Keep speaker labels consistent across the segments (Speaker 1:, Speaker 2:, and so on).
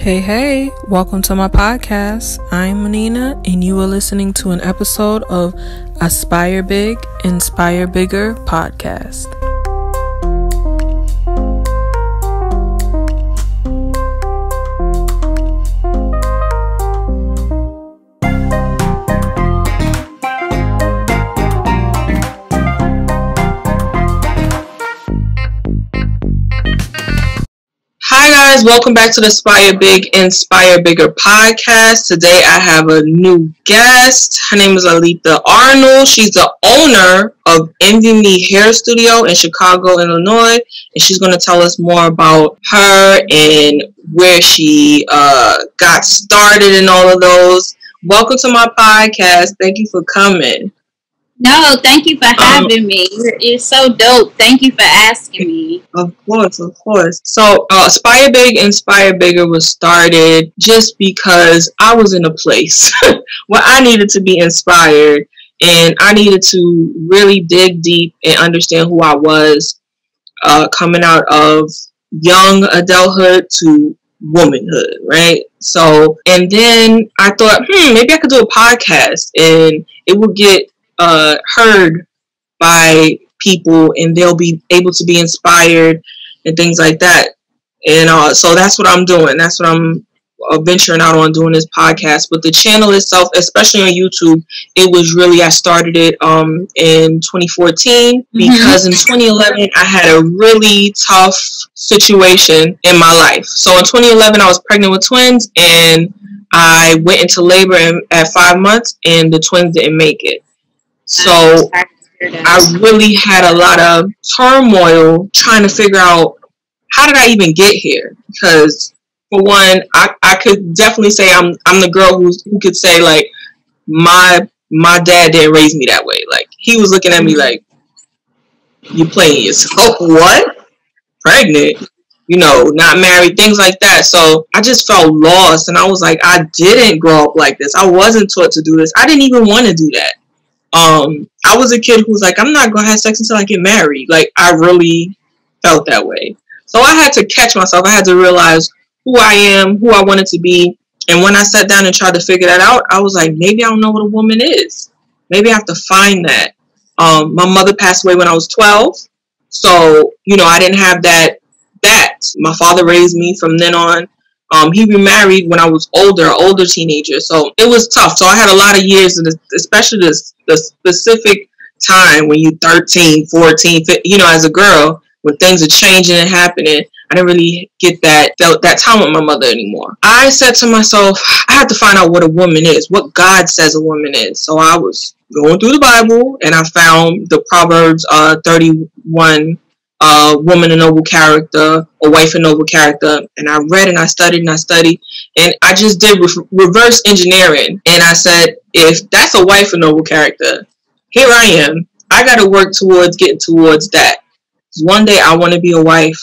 Speaker 1: Hey, welcome to my podcast. I'm Manina, and you are listening to an episode of Aspire Big, Inspire Bigger podcast. Hi guys, welcome back to the Aspire Big, Inspire Bigger podcast. Today I have a new guest. Her name is Lalitha Arnold. She's the owner of EnvyMe Hair Studio in Chicago, Illinois. And she's going to tell us more about her and where she got started and all of those. Welcome to my podcast. Thank you for coming.
Speaker 2: No, thank you for having me. You're so dope. Thank you for asking me.
Speaker 1: Of course. So, Aspire Big, Inspire Bigger was started just because I was in a place where I needed to be inspired and I needed to really dig deep and understand who I was coming out of young adulthood to womanhood, right? So, and then I thought, maybe I could do a podcast and it would get heard by people and they'll be able to be inspired and things like that. And so that's what I'm doing. That's what I'm venturing out on, doing this podcast. But the channel itself, especially on YouTube, it was really, I started it in 2014 because in 2011 I had a really tough situation in my life. So in 2011 I was pregnant with twins and I went into labor at 5 months and the twins didn't make it. So I really had a lot of turmoil trying to figure out, how did I even get here? Because for one, I could definitely say I'm the girl who could say, like, my dad didn't raise me that way. Like, he was looking at me like, you playing yourself? What? Pregnant? You know, not married, things like that. So I just felt lost and I was like, I didn't grow up like this. I wasn't taught to do this. I didn't even want to do that. I was a kid who was like, I'm not going to have sex until I get married. Like, I really felt that way. So I had to catch myself. I had to realize who I am, who I wanted to be. And when I sat down and tried to figure that out, I was like, maybe I don't know what a woman is. Maybe I have to find that. My mother passed away when I was 12. So, you know, I didn't have that. My father raised me from then on. He remarried when I was an older teenager. So it was tough. So I had a lot of years, and especially the specific time when you're 13, 14, 15, you know, as a girl, when things are changing and happening, I didn't really get that time with my mother anymore. I said to myself, I have to find out what a woman is, what God says a woman is. So I was going through the Bible, and I found the Proverbs 31, woman a noble character, a wife a noble character, and I read and I studied and I just did reverse engineering, and I said, if that's a wife a noble character, here I am. I got to work towards getting towards that. One day I want to be a wife.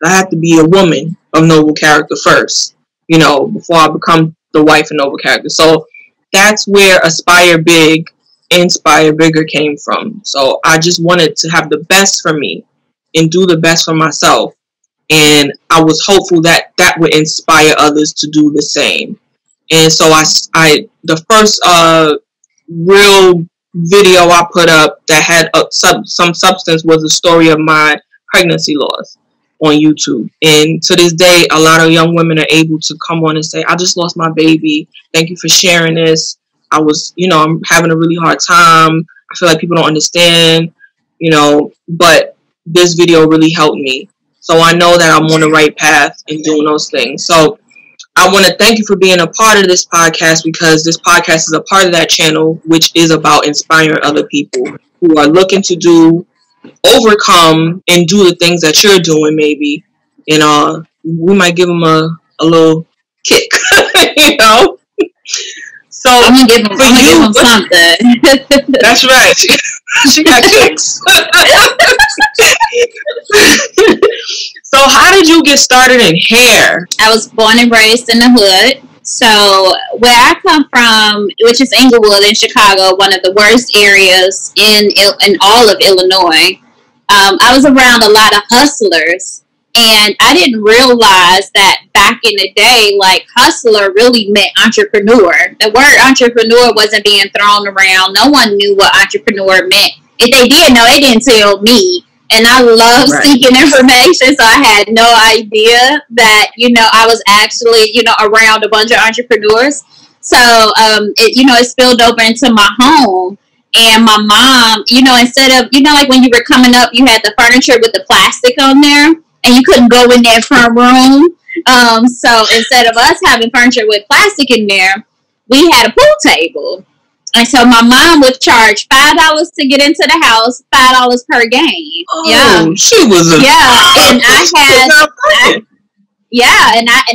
Speaker 1: I have to be a woman of noble character first, you know, before I become the wife of noble character. So that's where Aspire Big, Inspire Bigger came from. So I just wanted to have the best for me and do the best for myself. And I was hopeful that that would inspire others to do the same. And so the first real video I put up that had some substance was the story of my pregnancy loss on YouTube. And to this day, a lot of young women are able to come on and say, I just lost my baby. Thank you for sharing this. I'm having a really hard time. I feel like people don't understand, you know, but this video really helped me. So I know that I'm on the right path in doing those things. So I want to thank you for being a part of this podcast, because this podcast is a part of that channel, which is about inspiring other people who are looking to overcome and do the things that you're doing maybe. And we might give them a little kick, you know? So
Speaker 2: I'm gonna give them something.
Speaker 1: That's right. She got kicks. So how did you get started in hair?
Speaker 2: I was born and raised in the hood. So where I come from, which is Inglewood in Chicago, one of the worst areas in all of Illinois, I was around a lot of hustlers. And I didn't realize that back in the day, like, hustler really meant entrepreneur. The word entrepreneur wasn't being thrown around. No one knew what entrepreneur meant. If they did know, they didn't tell me. And I love seeking information, so I had no idea that, you know, I was actually, you know, around a bunch of entrepreneurs. So, it spilled over into my home. And my mom, you know, instead of, you know, like when you were coming up, you had the furniture with the plastic on there. And you couldn't go in that front room. So instead of us having furniture with plastic in there, we had a pool table. And so my mom would charge $5 to get into the house, $5 per game.
Speaker 1: Oh, yeah. She was a
Speaker 2: and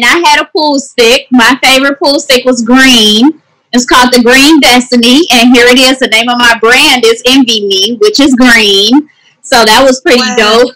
Speaker 2: I had a pool stick. My favorite pool stick was green. It's called the Green Destiny, and here it is. The name of my brand is EnvyMe, which is green. So that was pretty dope.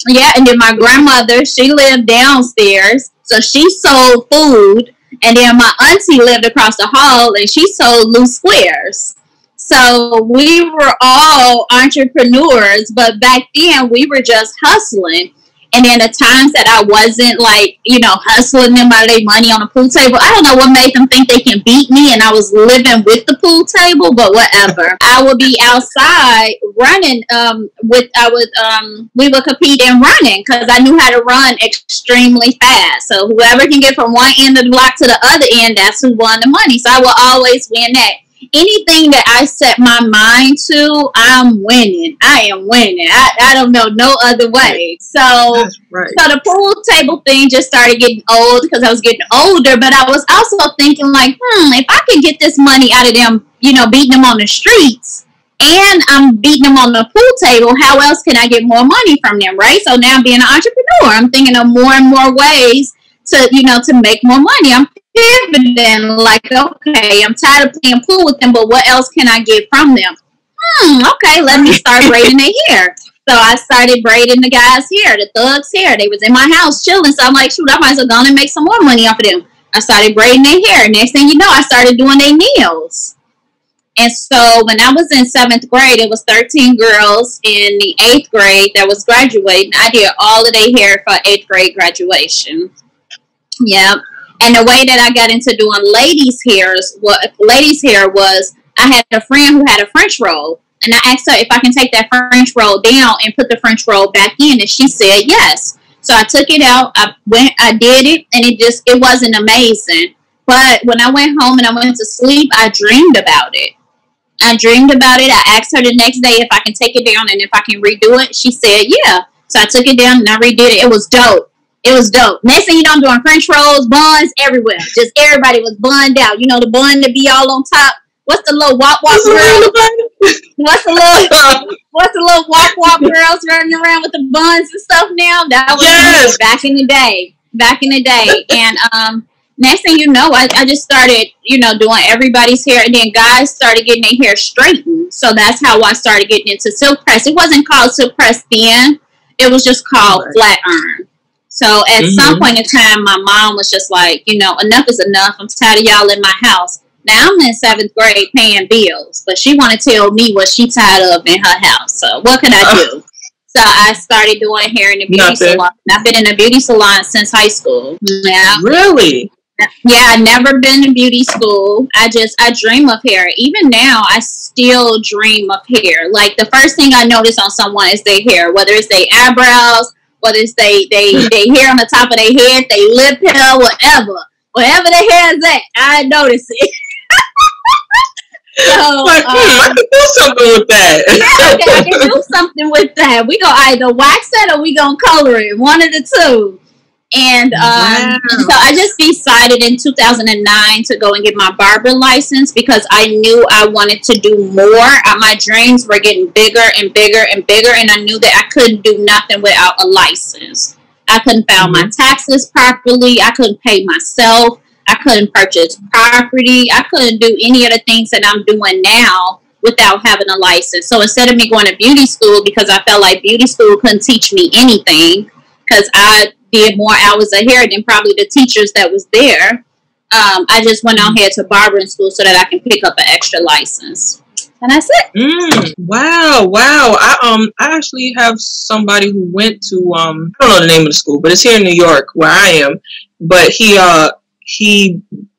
Speaker 2: Yeah, and then my grandmother, she lived downstairs, so she sold food. And then my auntie lived across the hall, and she sold loose squares. So we were all entrepreneurs, but back then we were just hustling. And then the times that I wasn't, like, you know, hustling them out of their money on a pool table, I don't know what made them think they can beat me, and I was living with the pool table, but whatever. I would be outside running we would compete in running because I knew how to run extremely fast. So whoever can get from one end of the block to the other end, that's who won the money. So I will always win that. Anything that I set my mind to, I'm winning. I am winning. I don't know no other way. So, so the pool table thing just started getting old because I was getting older. But I was also thinking, like, if I can get this money out of them, you know, beating them on the streets, and I'm beating them on the pool table, how else can I get more money from them, right? So now being an entrepreneur, I'm thinking of more and more ways to, you know, to make more money. I'm pivoting, like, okay, I'm tired of playing pool with them, but what else can I get from them? Okay, let me start braiding their hair. So I started braiding the guys' hair, the thugs' hair. They was in my house chilling, so I'm like, shoot, I might as well go and make some more money off of them. I started braiding their hair. Next thing you know, I started doing their nails. And so when I was in 7th grade, it was 13 girls in the 8th grade that was graduating. I did all of their hair for 8th grade graduation. Yeah. And the way that I got into doing ladies' hair was I had a friend who had a French roll. And I asked her if I can take that French roll down and put the French roll back in. And she said yes. So I took it out. I did it. And it wasn't amazing. But when I went home and I went to sleep, I dreamed about it. I asked her the next day if I can take it down and if I can redo it. She said yeah. So I took it down and I redid it. It was dope. Next thing you know, I'm doing French rolls, buns everywhere. Just everybody was bunned out. You know, the bun to be all on top. What's the little wop girl? What's the little wop girls running around with the buns and stuff now? That was me back in the day. And next thing you know, I just started, you know, doing everybody's hair, and then guys started getting their hair straightened. So that's how I started getting into silk press. It wasn't called silk press then. It was just called flat iron. So at some point in time, my mom was just like, you know, enough is enough. I'm tired of y'all in my house. Now I'm in 7th grade paying bills, but she want to tell me what she tired of in her house. So what can I do? So I started doing hair in the beauty salon. I've been in a beauty salon since high school. Yeah.
Speaker 1: Really?
Speaker 2: Yeah, I've never been to beauty school. I dream of hair. Even now, I still dream of hair. Like, the first thing I notice on someone is their hair, whether it's their eyebrows, whether it's they hair on the top of their head, they lip hair, whatever the hair is at, I notice it. So,
Speaker 1: I can do something with that.
Speaker 2: Yeah, I can do something with that. We gonna either wax it or we gonna color it, one of the two. And so I just decided in 2009 to go and get my barber license because I knew I wanted to do more. My dreams were getting bigger and bigger and bigger, and I knew that I couldn't do nothing without a license. I couldn't file my taxes properly. I couldn't pay myself. I couldn't purchase property. I couldn't do any of the things that I'm doing now without having a license. So instead of me going to beauty school, because I felt like beauty school couldn't teach me anything, because I did more hours of hair than probably the teachers that was there, I just went on here to barbering school so that I can pick up an extra license. And that's it.
Speaker 1: Wow. I actually have somebody who went to I don't know the name of the school, but it's here in New York where I am. But he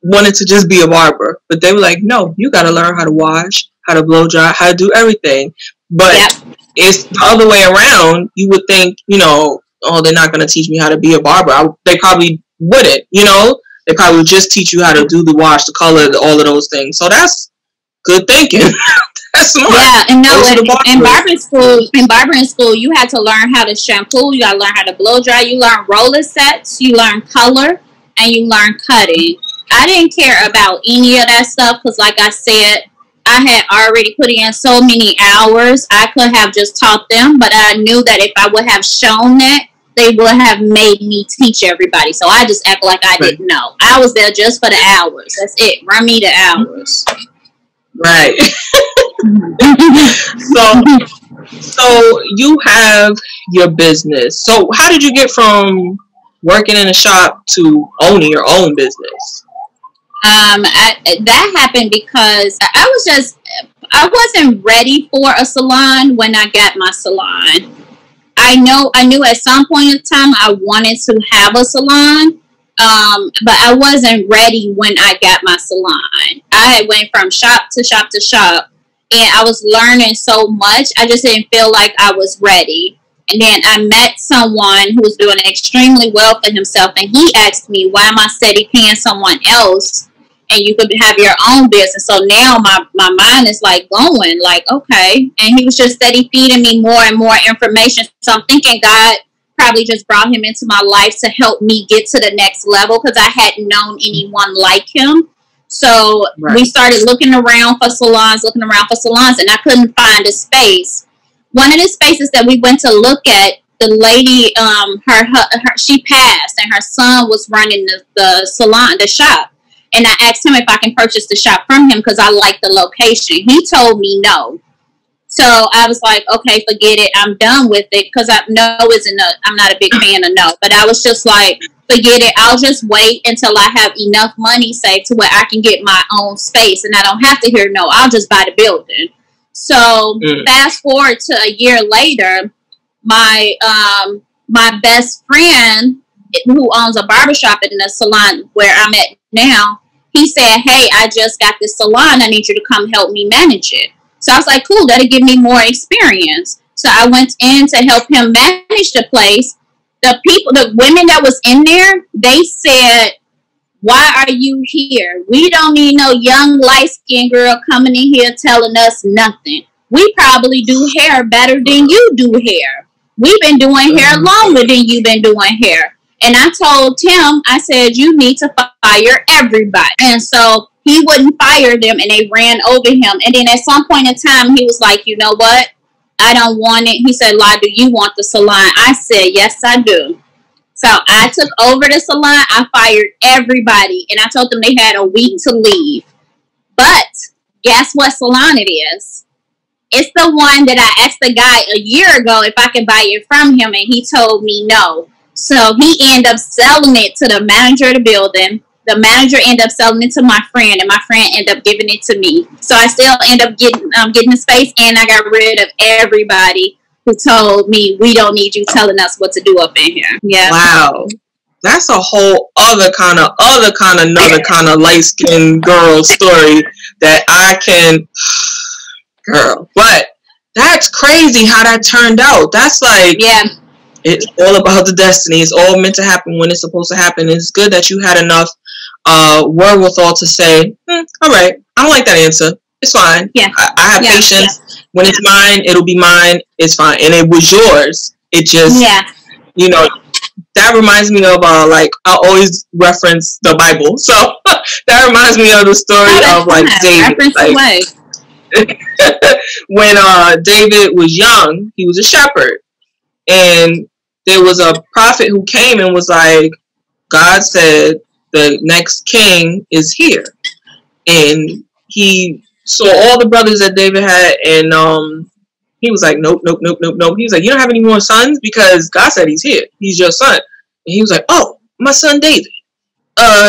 Speaker 1: wanted to just be a barber, but they were like, no, you got to learn how to wash, how to blow dry, how to do everything. But it's the other way around. You would think, you know, oh, they're not going to teach me how to be a barber. They probably wouldn't, you know. They probably would just teach you how to do the wash, the color, all of those things. So that's good thinking. That's smart.
Speaker 2: Yeah, and no, in barbering school, you had to learn how to shampoo. You got to learn how to blow dry. You learn roller sets. You learn color, and you learn cutting. I didn't care about any of that stuff because, like I said, I had already put in so many hours. I could have just taught them, but I knew that if I would have shown that, they would have made me teach everybody. So I just act like I didn't know. I was there just for the hours. That's it. Run me the hours.
Speaker 1: Right. So you have your business. So how did you get from working in a shop to owning your own business?
Speaker 2: That happened because I wasn't ready for a salon when I got my salon. I knew at some point in time I wanted to have a salon, but I wasn't ready when I got my salon. I went from shop to shop to shop, and I was learning so much. I just didn't feel like I was ready. And then I met someone who was doing extremely well for himself, and he asked me, why am I steady paying someone else and you could have your own business? So now my mind is like going like, okay. And he was just steady feeding me more and more information. So I'm thinking God probably just brought him into my life to help me get to the next level because I hadn't known anyone like him. So we started looking around for salons, and I couldn't find a space. One of the spaces that we went to look at, the lady, she passed, and her son was running the salon, the shop. And I asked him if I can purchase the shop from him because I like the location. He told me no. So I was like, okay, forget it. I'm done with it because I'm not a big fan of no. But I was just like, forget it. I'll just wait until I have enough money saved to where I can get my own space and I don't have to hear no. I'll just buy the building. So fast forward to a year later, my best friend who owns a barbershop in the salon where I'm at now, he said, hey, I just got this salon. I need you to come help me manage it. So I was like, cool, that'll give me more experience. So I went in to help him manage the place. The women that was in there, they said, why are you here? We don't need no young light-skinned girl coming in here telling us nothing. We probably do hair better than you do hair. We've been doing hair longer than you've been doing hair. And I told Tim, I said, you need to fire everybody. And so he wouldn't fire them, and they ran over him. And then at some point in time, he was like, you know what? I don't want it. He said, La, do you want the salon? I said, yes, I do. So I took over the salon. I fired everybody, and I told them they had a week to leave. But guess what salon it is? It's the one that I asked the guy a year ago if I could buy it from him, and he told me no. So he ended up selling it to the manager of the building. The manager ended up selling it to my friend, and my friend ended up giving it to me. So I still ended up getting the space, and I got rid of everybody who told me we don't need you telling us what to do up in here. Yeah.
Speaker 1: Wow. That's a whole other kind of light-skinned girl story that I can, girl. But that's crazy how that turned out. That's like, it's all about the destiny. It's all meant to happen when it's supposed to happen. It's good that you had enough wherewithal to say, all right, I don't like that answer. It's fine. Yeah. I have patience. Yeah. When it's mine, it'll be mine. It's fine. And it was yours. It just, you know, that reminds me of, like, I always reference the Bible. So that reminds me of the story of, like, David. Like, when David was young, he was a shepherd. And there was a prophet who came and was like, God said the next king is here. And he saw all the brothers that David had, and he was like, nope. He was like, you don't have any more sons? Because God said he's here. He's your son. And he was like, oh, my son David.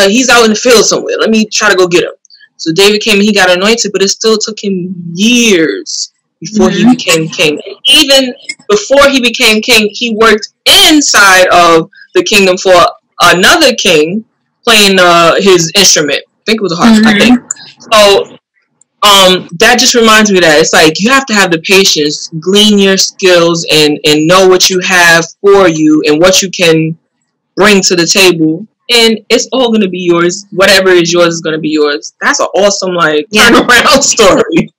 Speaker 1: He's out in the field somewhere. Let me try to go get him. So David came and he got anointed, but it still took him years before he became king. Even before he became king, he worked inside of the kingdom for another king playing his instrument. I think it was a harp, I think. So that just reminds me that it's like you have to have the patience, glean your skills, and know what you have for you and what you can bring to the table, and it's all going to be yours. Whatever is yours is going to be yours. That's an awesome turnaround story.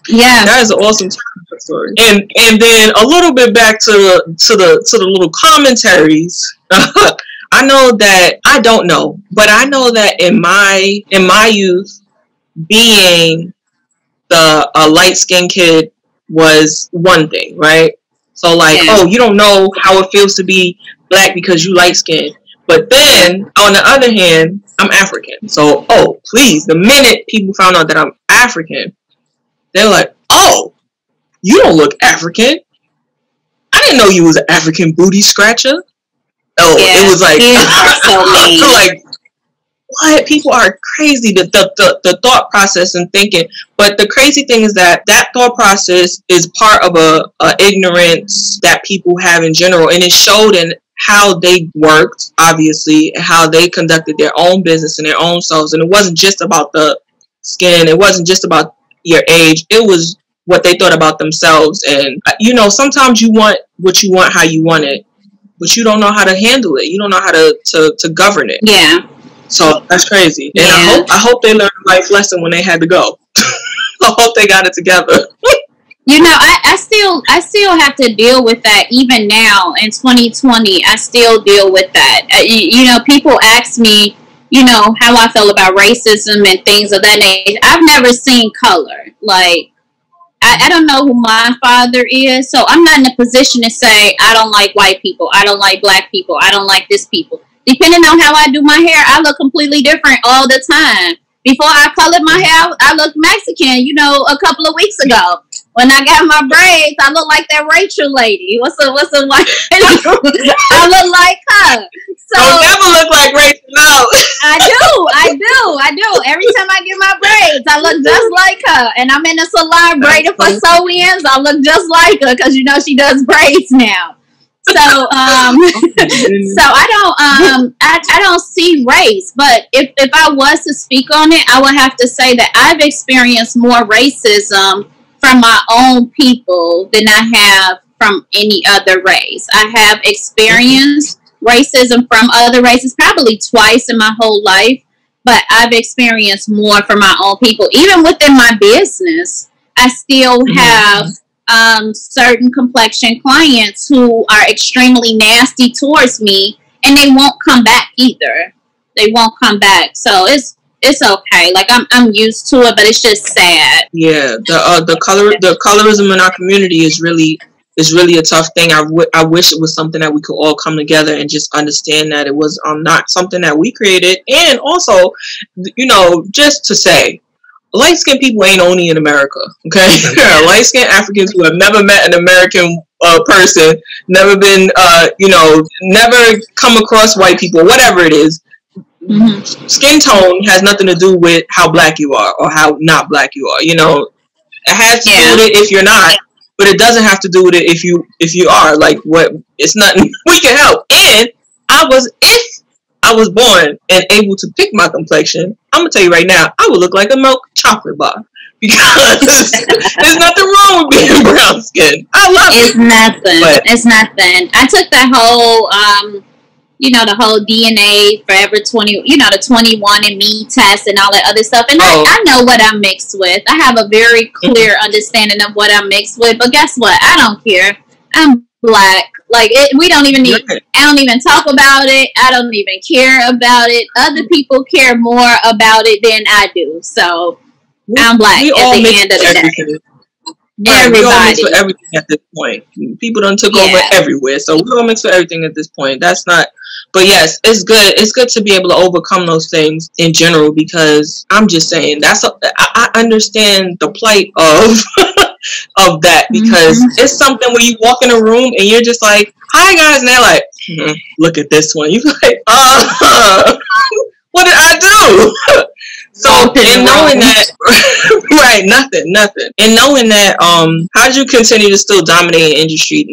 Speaker 2: Yeah,
Speaker 1: that is an awesome turnaround story. And then a little bit back to the little commentaries. I know that I don't know, but I know that in my youth, being a light-skinned kid was one thing, right? So oh, you don't know how it feels to be black because you light-skinned. But then, on the other hand, I'm African. So, oh, please, the minute people found out that I'm African, they're like, oh, you don't look African. I didn't know you was an African booty scratcher. Oh, it was like, like, what? People are crazy. The thought process and thinking. But the crazy thing is that thought process is part of a ignorance that people have in general, and it showed in how they worked, obviously, and how they conducted their own business and their own selves. And it wasn't just about the skin. It wasn't just about your age. It was what they thought about themselves. And sometimes you want what you want, how you want it, but you don't know how to handle it. You don't know how to govern it.
Speaker 2: Yeah.
Speaker 1: So that's crazy. And I hope they learned a life lesson when they had to go. I hope they got it together.
Speaker 2: I still have to deal with that even now in 2020. I still deal with that. People ask me, how I feel about racism and things of that nature. I've never seen color. Like, I don't know who my father is, so I'm not in a position to say I don't like white people, I don't like black people, I don't like this people. Depending on how I do my hair, I look completely different all the time. Before I colored my hair, I looked Mexican, a couple of weeks ago. When I got my braids, I look like that Rachel lady. What's a white? I look like her. So
Speaker 1: don't never look like Rachel. No.
Speaker 2: I do. Every time I get my braids, I look just like her. And I'm in the salon braiding for sew-ins. I look just like her because she does braids now. So so I don't see race, but if I was to speak on it, I would have to say that I've experienced more racism from my own people than I have from any other race. I have experienced racism from other races probably twice in my whole life, but I've experienced more from my own people. Even within my business, I still have certain complexion clients who are extremely nasty towards me, and they won't come back either. They won't come back. So it's okay. Like I'm used to it, but it's just sad.
Speaker 1: Yeah, the colorism in our community is really a tough thing. I wish it was something that we could all come together and just understand that it was not something that we created. And also, just to say, light-skinned people ain't only in America, okay? There are light-skinned Africans who have never met an American person, never been, never come across white people, whatever it is. Mm-hmm. Skin tone has nothing to do with how black you are or how not black you are. It has to do with it if you're not, but it doesn't have to do with it if you are. Like, what? It's nothing we can help. And if I was born and able to pick my complexion, I'm gonna tell you right now, I would look like a milk chocolate bar because there's nothing wrong with being brown skin. I love it.
Speaker 2: It's nothing. It's nothing. I took that whole the whole DNA Forever 20, the 21andMe test and all that other stuff. And I know what I'm mixed with. I have a very clear understanding of what I'm mixed with. But guess what? I don't care. I'm black. Like, we don't even need, I don't even talk about it. I don't even care about it. Other people care more about it than I do. So I'm black at the end of the day.
Speaker 1: Right, we all mix for everything at this point. People done took over everywhere, so we all mix for everything at this point. That's not, but yes, it's good. It's good to be able to overcome those things in general, because I'm just saying I understand the plight of of that, because it's something where you walk in a room and you're just like, "Hi guys," and they're like, "Look at this one." You're like, "What did I do?" So and knowing that, right, nothing. And knowing that, how did you continue to still dominate the industry,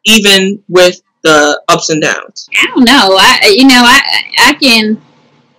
Speaker 1: even with the ups and downs?
Speaker 2: I don't know. I can,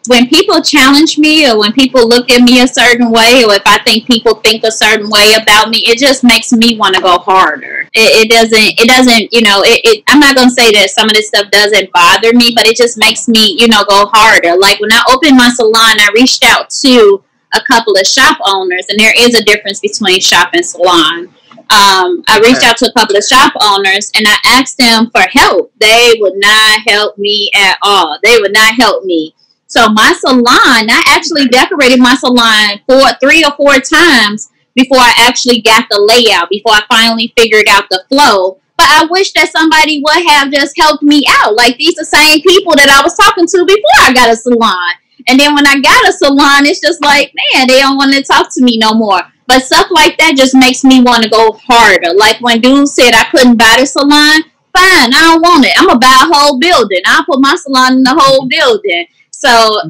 Speaker 2: when people challenge me or when people look at me a certain way, or if I think people think a certain way about me, it just makes me want to go harder. It doesn't, I'm not going to say that some of this stuff doesn't bother me, but it just makes me, go harder. Like when I opened my salon, I reached out to a couple of shop owners, and there is a difference between shop and salon. I reached out to a couple of shop owners and I asked them for help. They would not help me at all. They would not help me. So my salon, I actually decorated my salon 3 or 4 times before I actually got the layout, before I finally figured out the flow. But I wish that somebody would have just helped me out. Like these are the same people that I was talking to before I got a salon. And then when I got a salon, it's just like, man, they don't want to talk to me no more. But stuff like that just makes me want to go harder. Like when dude said I couldn't buy the salon, fine, I don't want it. I'm going to buy a whole building. I'll put my salon in the whole building. So,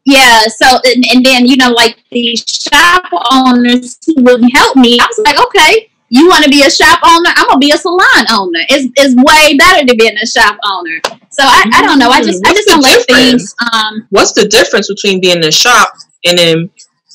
Speaker 2: yeah, so, and then, like these shop owners who wouldn't help me, I was like, okay, you want to be a shop owner? I'm going to be a salon owner. It's way better than being a shop owner. So, I don't know. I just don't like things.
Speaker 1: What's the difference between being a shop and then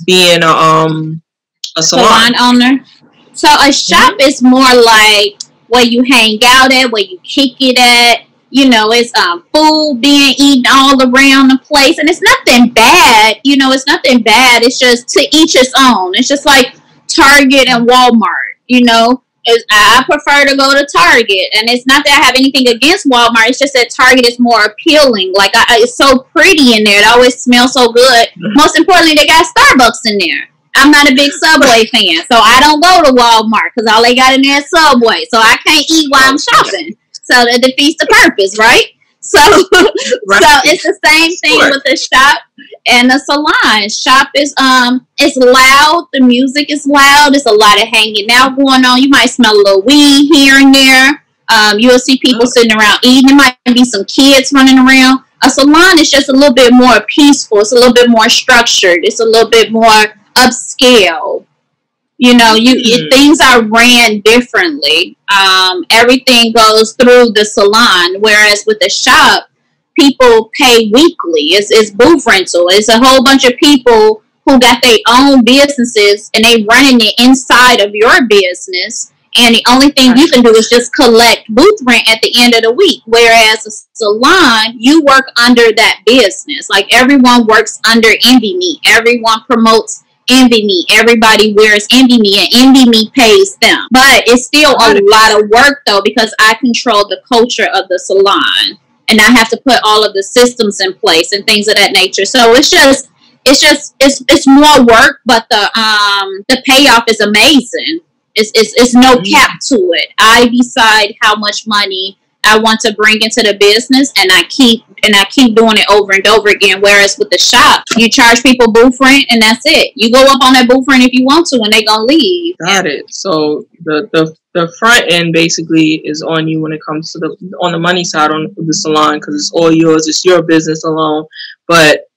Speaker 1: being a salon
Speaker 2: owner? So, a shop is more like where you hang out at, where you kick it at. It's food being eaten all around the place. And it's nothing bad. It's nothing bad. It's just to each its own. It's just like Target and Walmart. I prefer to go to Target. And it's not that I have anything against Walmart. It's just that Target is more appealing. Like, it's so pretty in there. It always smells so good. Most importantly, they got Starbucks in there. I'm not a big Subway fan. So I don't go to Walmart because all they got in there is Subway. So I can't eat while I'm shopping. So that defeats the purpose, right? So, right. So it's the same thing with the shop and the salon. Shop is it's loud. The music is loud. There's a lot of hanging out going on. You might smell a little weed here and there. You'll see people sitting around eating. There might be some kids running around. A salon is just a little bit more peaceful. It's a little bit more structured. It's a little bit more upscale. Things are ran differently. Everything goes through the salon, whereas with the shop, people pay weekly. It's booth rental. It's a whole bunch of people who got their own businesses and they running it inside of your business. And the only thing you can do is just collect booth rent at the end of the week. Whereas a salon, you work under that business. Like everyone works under EnvyMe. Everyone promotes EnvyMe. Everybody wears EnvyMe and EnvyMe pays them. But it's still a lot of work though because I control the culture of the salon and I have to put all of the systems in place and things of that nature. So it's more work, but the payoff is amazing. It's no cap to it. I decide how much money I want to bring into the business, and I keep doing it over and over again. Whereas with the shop, you charge people booth rent, and that's it. You go up on that booth rent if you want to, and they're gonna leave.
Speaker 1: Got it. So the front end basically is on you when it comes to on the money side on the salon because it's all yours. It's your business alone. But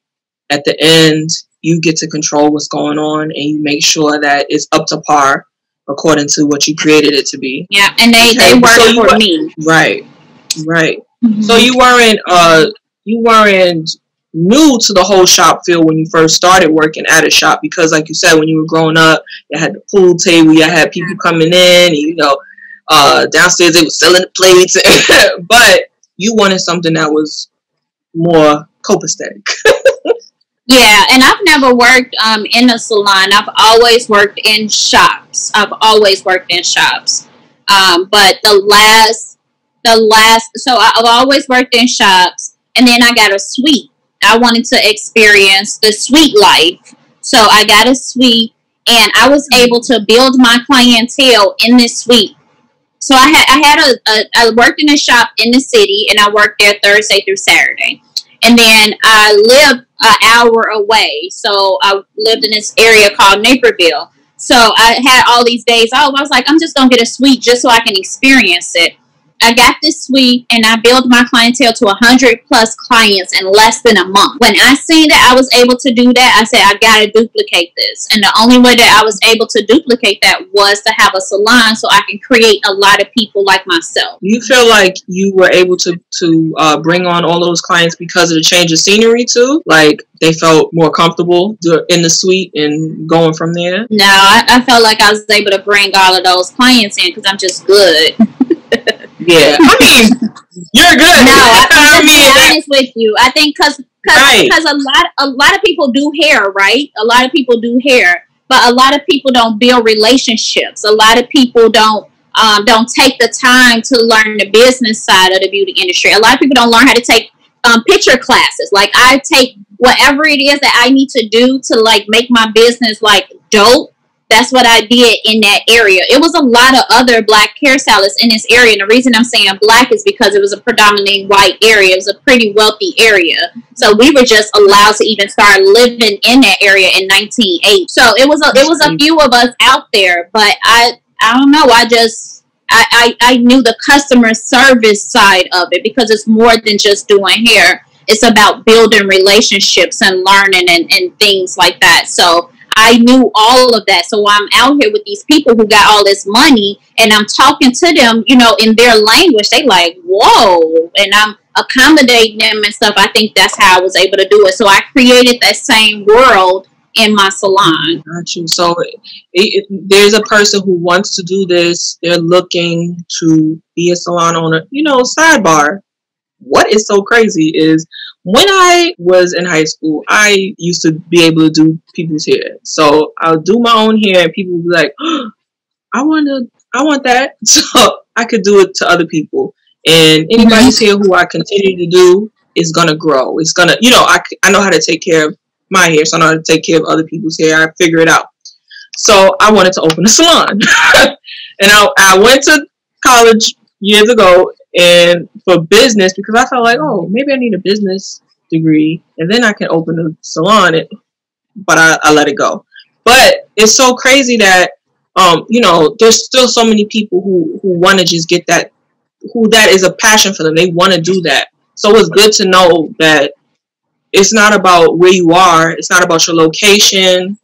Speaker 1: at the end, you get to control what's going on, and you make sure that it's up to par according to what you created it to be.
Speaker 2: Yeah, and they work for me.
Speaker 1: Right. Mm-hmm. So you weren't new to the whole shop field when you first started working at a shop because, like you said, when you were growing up, you had the pool table, you had people coming in, and, downstairs they were selling the plates, but you wanted something that was more copacetic.
Speaker 2: Yeah, and I've never worked in a salon. I've always worked in shops. But so I've always worked in shops, and then I got a suite. I wanted to experience the suite life. So I got a suite, and I was able to build my clientele in this suite. So I worked in a shop in the city, and I worked there Thursday through Saturday. And then I lived an hour away. So I lived in this area called Naperville. So I had all these days off. I was like, I'm just going to get a suite just so I can experience it. I got this suite and I built my clientele to 100 plus clients in less than a month. When I seen that I was able to do that, I said, I got to duplicate this. And the only way that I was able to duplicate that was to have a salon so I can create a lot of people like myself.
Speaker 1: You feel like you were able to bring on all those clients because of the change of scenery too? Like they felt more comfortable in the suite and going from there?
Speaker 2: No, I felt like I was able to bring all of those clients in because I'm just good.
Speaker 1: Yeah, I mean, you're good.
Speaker 2: No, I'm just being honest with you. I think because a lot of people do hair, right? A lot of people do hair, but a lot of people don't build relationships. A lot of people don't take the time to learn the business side of the beauty industry. A lot of people don't learn how to take picture classes. Like I take whatever it is that I need to do to like make my business like dope. That's what I did in that area. It was a lot of other black hairstylists in this area. And the reason I'm saying black is because it was a predominantly white area. It was a pretty wealthy area. So we were just allowed to even start living in that area in 1980. So it was a few of us out there, but I don't know. I knew the customer service side of it because it's more than just doing hair. It's about building relationships and learning and things like that. So I knew all of that. So I'm out here with these people who got all this money and I'm talking to them, you know, in their language. They like, whoa. And I'm accommodating them and stuff. I think that's how I was able to do it. So I created that same world in my salon.
Speaker 1: Got you. So there's a person who wants to do this. They're looking to be a salon owner. You know, sidebar. What is so crazy is when I was in high school, I used to be able to do people's hair. So I'll do my own hair and people would be like, oh, I want that. So I could do it to other people. And anybody's hair who I continue to do is going to grow. It's going to, you know, I know how to take care of my hair. So I know how to take care of other people's hair. I figure it out. So I wanted to open a salon. And I went to college years ago and for business because I felt like, oh, maybe I need a business degree and then I can open a salon. But I let it go. But it's so crazy that, you know, there's still so many people who want to just get that, who that is a passion for them. They want to do that. So it's good to know that it's not about where you are. It's not about your location.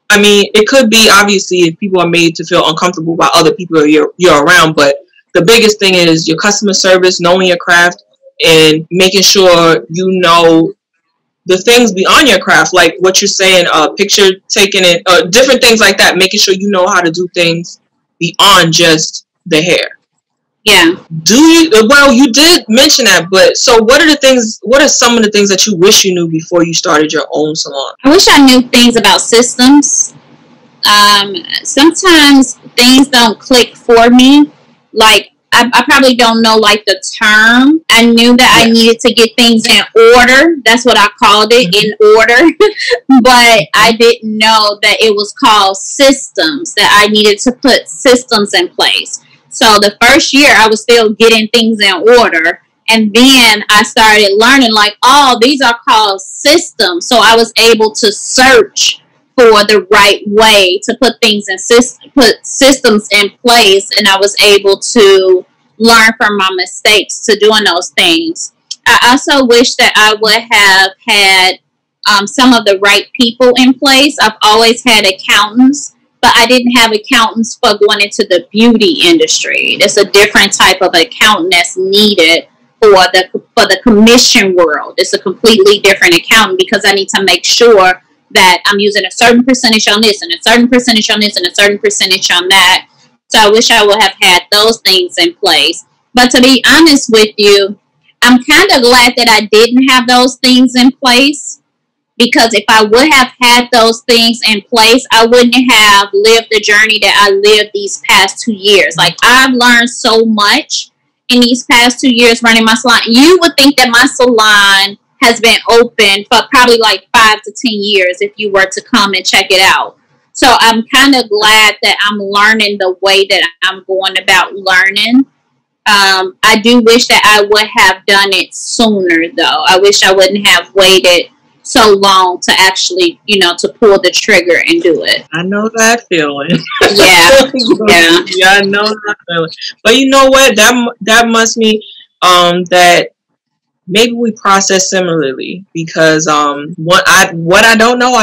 Speaker 1: I mean, it could be obviously if people are made to feel uncomfortable by other people you're around, but the biggest thing is your customer service, knowing your craft, and making sure you know the things beyond your craft, like what you're saying, picture taking it, different things like that, making sure you know how to do things beyond just the hair.
Speaker 2: Yeah.
Speaker 1: Well, you did mention that, but so what are some of the things that you wish you knew before you started your own salon?
Speaker 2: I wish I knew things about systems. Sometimes things don't click for me. Like, I probably don't know, like, the term. I knew that I needed to get things in order. That's what I called it, in order. But I didn't know that it was called systems, that I needed to put systems in place. So the first year, I was still getting things in order. And then I started learning, like, oh, these are called systems. So I was able to search for the right way to put things in put systems in place, and I was able to learn from my mistakes to doing those things. I also wish that I would have had some of the right people in place. I've always had accountants, but I didn't have accountants for going into the beauty industry. There's a different type of accountant that's needed for the commission world. It's a completely different accountant because I need to make sure that I'm using a certain percentage on this and a certain percentage on this and a certain percentage on that. So I wish I would have had those things in place. But to be honest with you, I'm kind of glad that I didn't have those things in place, because if I would have had those things in place, I wouldn't have lived the journey that I lived these past 2 years. Like, I've learned so much in these past 2 years running my salon. You would think that my salon has been open for probably like 5 to 10 years if you were to come and check it out. So I'm kind of glad that I'm learning the way that I'm going about learning. I do wish that I would have done it sooner, though. I wish I wouldn't have waited so long to actually, to pull the trigger and do it.
Speaker 1: I know that feeling.
Speaker 2: Yeah.
Speaker 1: Yeah, I know that feeling. But you know what? That must mean that maybe we process similarly, because what I don't know,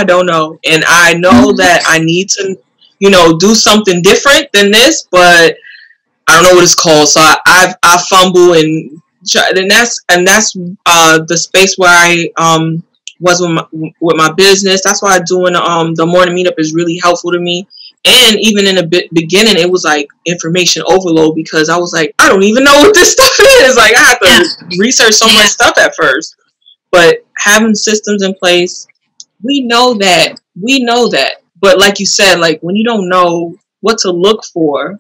Speaker 1: and I know that I need to, do something different than this, but I don't know what it's called. So I fumble and try, and that's the space where I was with my business. That's why doing the morning meetup is really helpful to me. And even in the beginning, it was like information overload, because I was like, I don't even know what this stuff is. Like, I have to research so much stuff at first. But having systems in place, we know that. But like you said, like, when you don't know what to look for,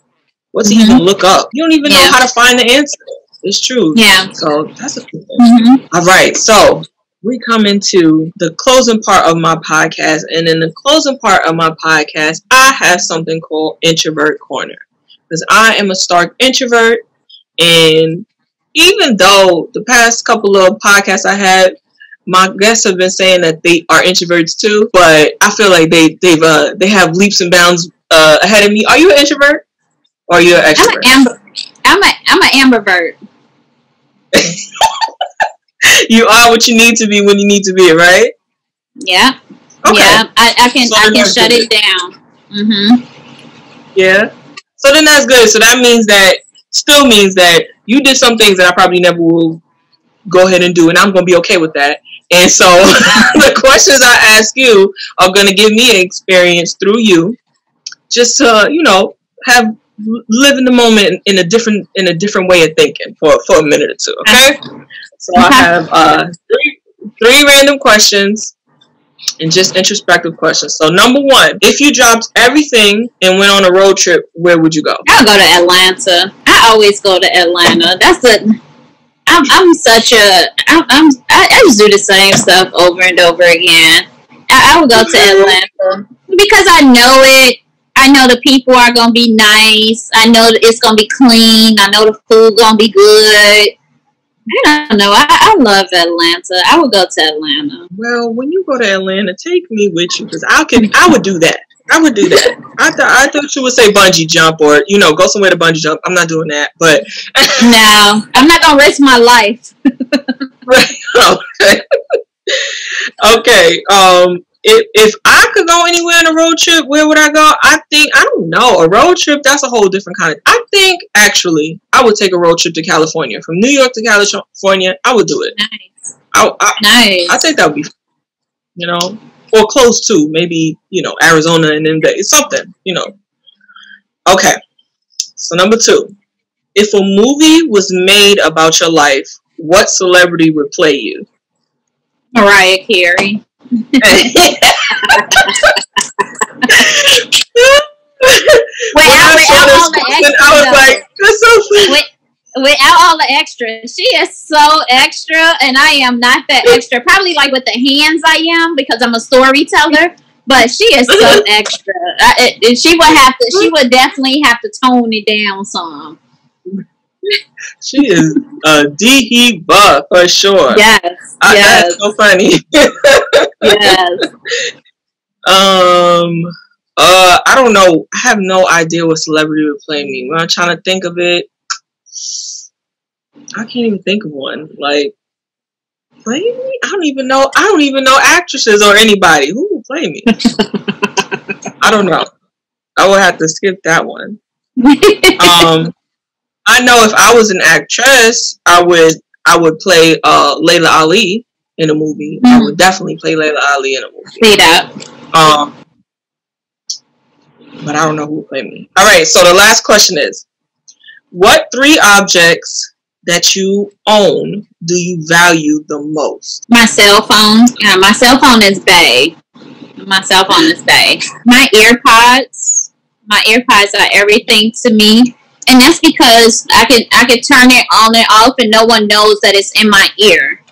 Speaker 1: what to even look up, you don't even know how to find the answer. It's true.
Speaker 2: Yeah.
Speaker 1: So that's a good thing. All right. So we come into the closing part of my podcast, and in the closing part of my podcast, I have something called Introvert Corner, because I am a stark introvert, and even though the past couple of podcasts I had, my guests have been saying that they are introverts too, but I feel like they have leaps and bounds ahead of me. Are you an introvert or are you an extrovert?
Speaker 2: I'm an ambivert.
Speaker 1: You are what you need to be when you need to be, right?
Speaker 2: Yeah.
Speaker 1: Okay.
Speaker 2: Yeah. I can shut it down.
Speaker 1: Yeah. So then that's good. So that means that you did some things that I probably never will go ahead and do, and I'm going to be okay with that. And so the questions I ask you are going to give me an experience through you, just to, live in the moment in a different way of thinking for a minute or two. Okay. So I have three random questions and just introspective questions. So number one, if you dropped everything and went on a road trip, where would you go?
Speaker 2: I'll go to Atlanta. I always go to Atlanta. I just do the same stuff over and over again. I would go to Atlanta because I know it. I know the people are going to be nice. I know it's going to be clean. I know the food going to be good. I don't know. I love Atlanta. I would go to Atlanta.
Speaker 1: Well, when you go to Atlanta, take me with you, because I would do that. I would do that. I thought you would say bungee jump, or go somewhere to bungee jump. I'm not doing that, but
Speaker 2: no, I'm not gonna risk my life.
Speaker 1: Right. Okay. Okay. If I could go anywhere on a road trip, where would I go? I don't know. A road trip, that's a whole different kind of. I think actually, I would take a road trip to California, from New York to California. I would do it.
Speaker 2: Nice.
Speaker 1: Nice. I think that would be, or close to, maybe, Arizona, and then something, Okay. So number two, if a movie was made about your life, what celebrity would play you?
Speaker 2: Mariah Carey. Without all the extra, she is so extra, and I am not that extra. Probably like with the hands I am, because I'm a storyteller. But she is so extra. She would definitely have to tone it down some.
Speaker 1: She is a diva for sure.
Speaker 2: Yes.
Speaker 1: That's so funny.
Speaker 2: Yes.
Speaker 1: I don't know. I have no idea what celebrity would play me. When I'm trying to think of it, I can't even think of one. Like, play me? I don't even know actresses or anybody. Who would play me? I don't know. I would have to skip that one. I know if I was an actress, I would play Layla Ali in a movie. I would definitely play Layla Ali in a movie.
Speaker 2: See that.
Speaker 1: But I don't know who would play me. All right, so the last question is, what 3 objects that you own do you value the most?
Speaker 2: My cell phone. Yeah, my cell phone is bae. My cell phone is bae. My AirPods. My AirPods are everything to me. And that's because I could turn it on and off and no one knows that it's in my ear.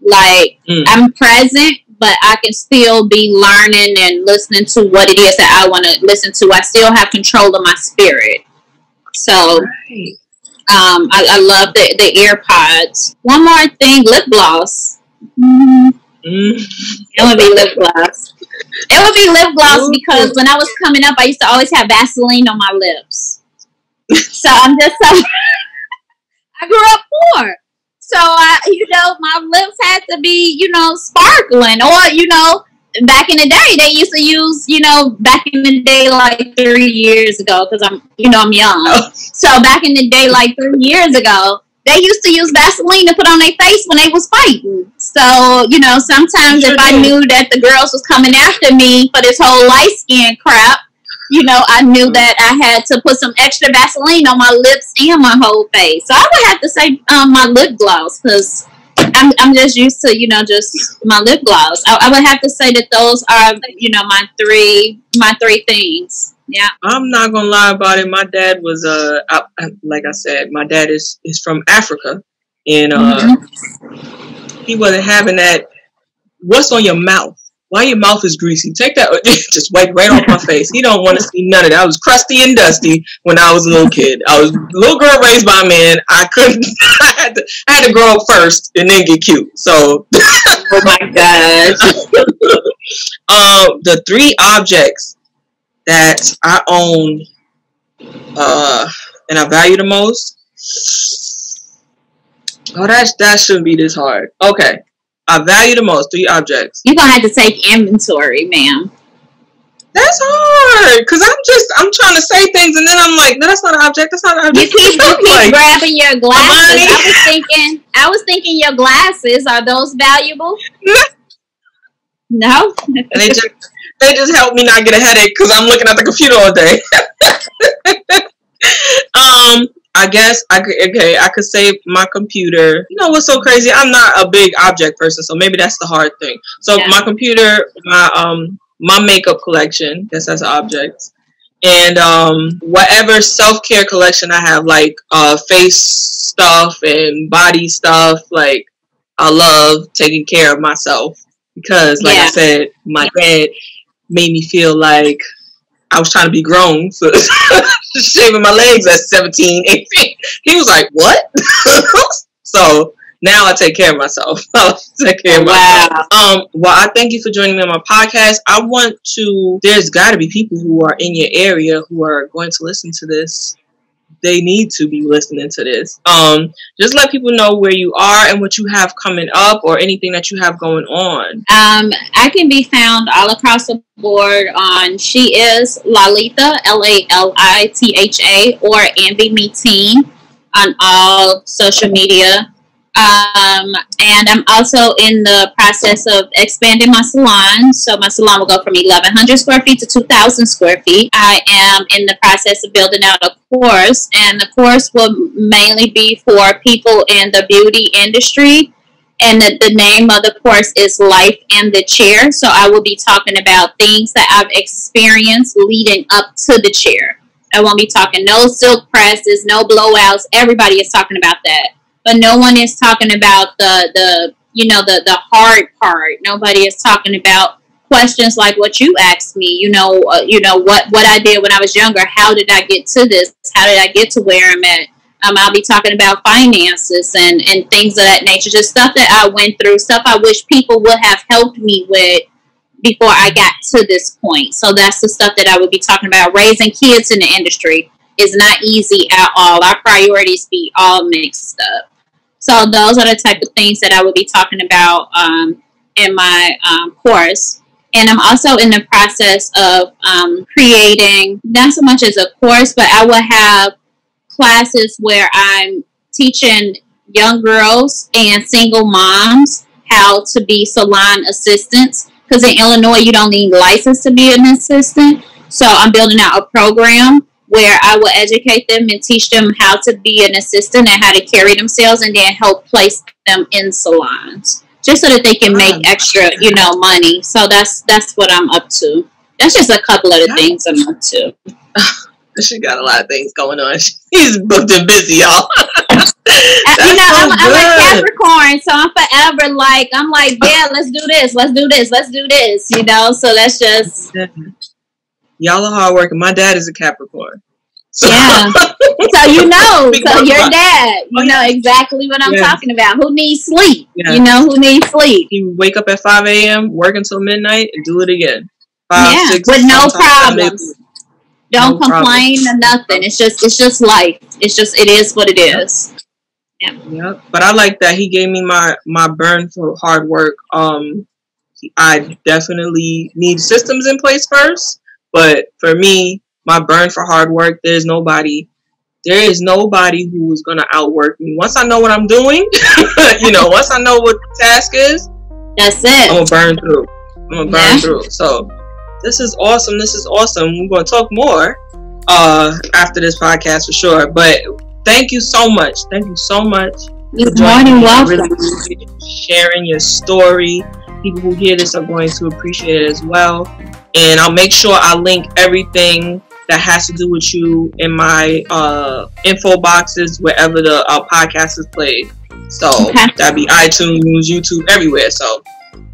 Speaker 2: Like, I'm present, but I can still be learning and listening to what it is that I want to listen to. I still have control of my spirit. So, I love the AirPods. One more thing, lip gloss. It would be lip gloss. It would be lip gloss because when I was coming up, I used to always have Vaseline on my lips. So I'm just so... I grew up poor. So, my lips had to be, sparkling. Or, back in the day, they used to use, back in the day, like 3 years ago, because I'm young. Oh. So back in the day, like 3 years ago, they used to use Vaseline to put on their face when they was fighting. So, sometimes if I knew that the girls was coming after me for this whole light skin crap, I knew that I had to put some extra Vaseline on my lips and my whole face. So I would have to say my lip gloss, because I'm just used to, just my lip gloss. I would have to say that those are, my three things. Yeah.
Speaker 1: I'm not gonna lie about it. My dad was like I said, my dad is from Africa, and he wasn't having that. What's on your mouth? Why your mouth is greasy? Take that, just wipe right off my face. He don't want to see none of that. I was crusty and dusty when I was a little kid. I was a little girl raised by a man. I couldn't. I had to grow up first and then get cute. So,
Speaker 2: oh my gosh.
Speaker 1: The 3 objects that I own and I value the most. Oh, that shouldn't be this hard. Okay. I value the most 3 objects.
Speaker 2: You're gonna have to take inventory, ma'am.
Speaker 1: That's hard, cause I'm trying to say things, and then I'm like, no, that's not an object. That's not an object.
Speaker 2: You keep like, grabbing your glasses. I was thinking your glasses, are those valuable? No.
Speaker 1: And they just help me not get a headache, cause I'm looking at the computer all day. I guess I could say my computer. You know what's so crazy? I'm not a big object person, so maybe that's the hard thing. So my computer, my makeup collection, I guess that's objects, and whatever self-care collection I have, like face stuff and body stuff. Like, I love taking care of myself because, like I said, my dad made me feel like I was trying to be grown, so shaving my legs at 17, 18. He was like, what? So now I take care of myself. Well, I thank you for joining me on my podcast. There's got to be people who are in your area who are going to listen to this. They need to be listening to this. Just let people know where you are and what you have coming up or anything that you have going on.
Speaker 2: I can be found all across the board on She Is Lalitha, Lalitha, or EnvyMe Teen on all social media. And I'm also in the process of expanding my salon. So my salon will go from 1,100 square feet to 2,000 square feet. I am in the process of building out a course, and the course will mainly be for people in the beauty industry. And the name of the course is Life in the Chair. So I will be talking about things that I've experienced leading up to the chair. I won't be talking no silk presses, no blowouts. Everybody is talking about that. But no one is talking about the hard part. Nobody is talking about questions like what you asked me. What I did when I was younger. How did I get to this? How did I get to where I'm at? I'll be talking about finances and things of that nature. Just stuff that I went through. Stuff I wish people would have helped me with before I got to this point. So that's the stuff that I would be talking about. Raising kids in the industry is not easy at all. Our priorities be all mixed up. So those are the type of things that I will be talking about in my course. And I'm also in the process of creating, not so much as a course, but I will have classes where I'm teaching young girls and single moms how to be salon assistants. Because in Illinois, you don't need license to be an assistant. So I'm building out a program where I will educate them and teach them how to be an assistant and how to carry themselves, and then help place them in salons, just so that they can make extra, money. So that's what I'm up to. That's just a couple of the things I'm up to.
Speaker 1: She got a lot of things going on. She's booked and busy, y'all.
Speaker 2: I'm a Capricorn, so I'm forever I'm like, yeah, let's do this. So that's just...
Speaker 1: Y'all are hard working. My dad is a Capricorn.
Speaker 2: Yeah. So you know, so your dad, you know exactly what I'm talking about. Who needs sleep?
Speaker 1: Yes.
Speaker 2: You know, who needs sleep?
Speaker 1: He would wake up at 5 a.m., work until midnight, and do it again. 5, 6,
Speaker 2: with no problems.
Speaker 1: 7,
Speaker 2: Don't complain or nothing. It's just life. It is what it is. Yeah.
Speaker 1: Yep. But I like that he gave me my burn for hard work. I definitely need systems in place first, but for me, my burn for hard work, there is nobody who is gonna outwork me. Once I know what I'm doing, once I know what the task is,
Speaker 2: that's it.
Speaker 1: I'm gonna burn through. So this is awesome. We're gonna talk more after this podcast for sure. But thank you so much. You're
Speaker 2: more than welcome.
Speaker 1: Really sharing your story. People who hear this are going to appreciate it as well. And I'll make sure I link everything that has to do with you in my info boxes wherever the podcast is played. So that'd be iTunes, YouTube, everywhere. So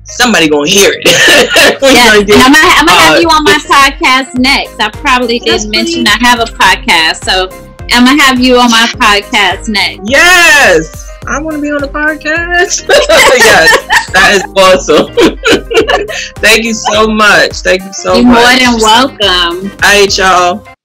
Speaker 1: somebody gonna hear it.
Speaker 2: I'm gonna have you on my podcast next. I probably didn't mention I have a podcast, so I'm gonna have you on my podcast next.
Speaker 1: Yes, I want to be on the podcast. Yes, that is awesome. Thank you so much.
Speaker 2: You're more than welcome.
Speaker 1: All right, y'all.